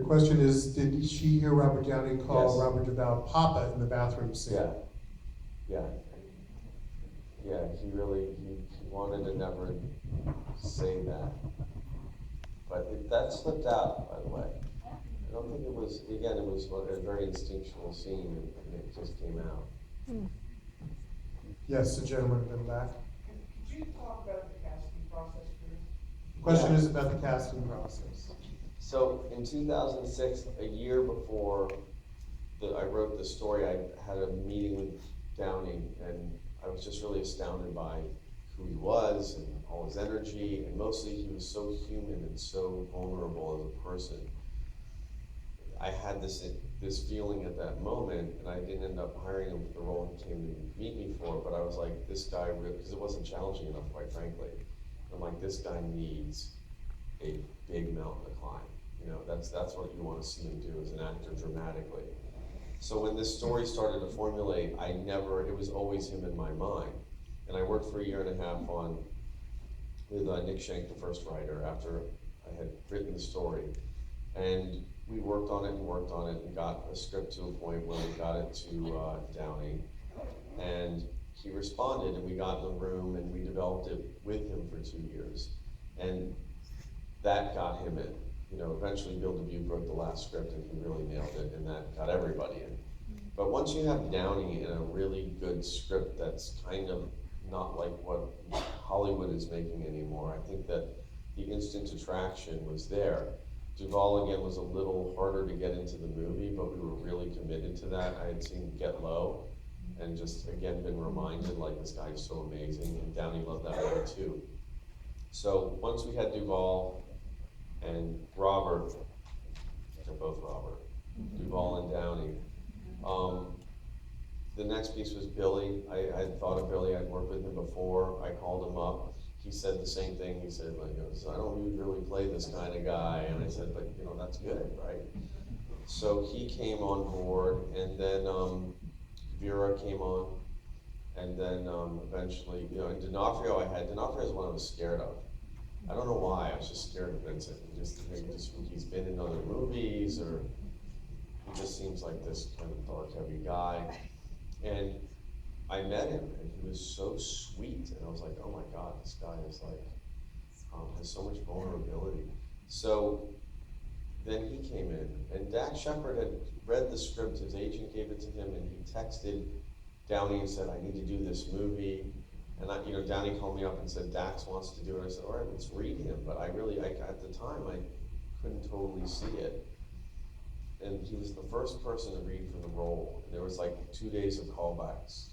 question is, did she hear Robert Downey call Yes. Robert Duvall Papa in the bathroom scene? Yeah. He wanted to never say that. But that slipped out, by the way. I don't think it was, again, it was a very instinctual scene, and it just came out. Yes, the gentleman in the back. Could you talk about the casting process, please? The question Yeah. is about the casting process. So in 2006, a year before I wrote the story, I had a meeting with Downey, and I was just really astounded by who he was and all his energy, and mostly he was so human and so vulnerable as a person. I had this feeling at that moment, and I didn't end up hiring him for the role he came to meet me for, but I was like, this guy, because it wasn't challenging enough, quite frankly. I'm like, this guy needs a big mountain to climb. You know, that's what you want to see him do as an actor dramatically. So when this story started to formulate, it was always him in my mind. And I worked for a year and a half with Nick Schenk, the first writer, after I had written the story. And we worked on it and got a script to a point where we got it to Downey. And he responded, and we got in the room and we developed it with him for 2 years. And that got him in. You know, eventually Bill Dubuque wrote the last script and he really nailed it, and that got everybody in. But once you have Downey in a really good script that's kind of not like what Hollywood is making anymore, I think that the instant attraction was there. Duvall, again, was a little harder to get into the movie, but we were really committed to that. I had seen Get Low and just, again, been reminded, like, this guy is so amazing, and Downey loved that movie too. So once we had Duvall and Robert, they're both Robert, Duvall and Downey, the next piece was Billy. I had thought of Billy, I'd worked with him before, I called him up. He said the same thing. He said, like, I don't usually play this kind of guy. And I said, but you know, that's good, right? So he came on board, and then Vera came on, and then eventually, you know, and D'Onofrio is one I was scared of. I don't know why, I was just scared of Vincent. Maybe just he's been in other movies, or he just seems like this kind of dark, heavy guy. And I met him, and he was so sweet, and I was like, oh my God, this guy is like, has so much vulnerability. So then he came in, and Shepard had read the script, his agent gave it to him, and he texted Downey and said, I need to do this movie. And Downey called me up and said, Dax wants to do it. I said, all right, let's read him. But at the time, I couldn't totally see it. And he was the first person to read for the role. And there was like 2 days of callbacks.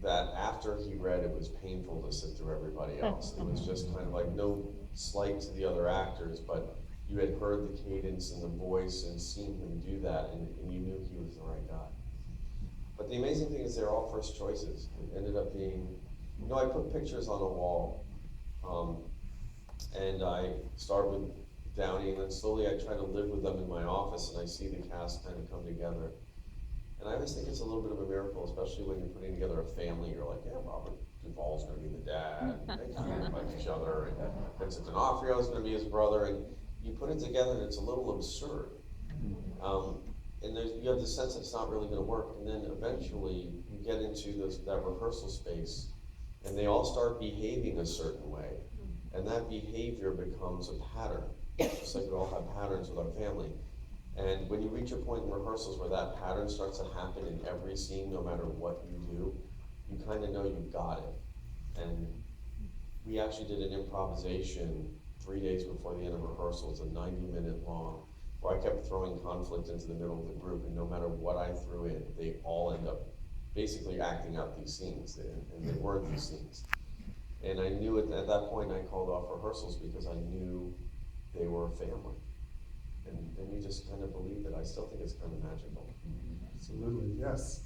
That after he read, it was painful to sit through everybody else. It was just kind of like, no slight to the other actors, but you had heard the cadence and the voice and seen him do that, and you knew he was the right guy. But the amazing thing is they're all first choices. It ended up being, I put pictures on a wall, and I started with Downey, and then slowly I try to live with them in my office, and I see the cast kind of come together. And I always think it's a little bit of a miracle, especially when you're putting together a family. You're like, yeah, Robert Duvall's going to be the dad, and they kind of like each other, and Vincent D'Onofrio is going to be his brother, and you put it together, and it's a little absurd. And you have the sense that it's not really going to work, and then eventually you get into that rehearsal space, and they all start behaving a certain way, and that behavior becomes a pattern, just like we all have patterns with our family. And when you reach a point in rehearsals where that pattern starts to happen in every scene, no matter what you do, you kind of know you've got it. And we actually did an improvisation 3 days before the end of rehearsals, a 90-minute long, where I kept throwing conflict into the middle of the group, and no matter what I threw in, they all end up basically acting out these scenes, and they weren't these scenes. And I knew at that point I called off rehearsals because I knew they were family. And you just kind of believe it. I still think it's kind of magical. Absolutely, yes.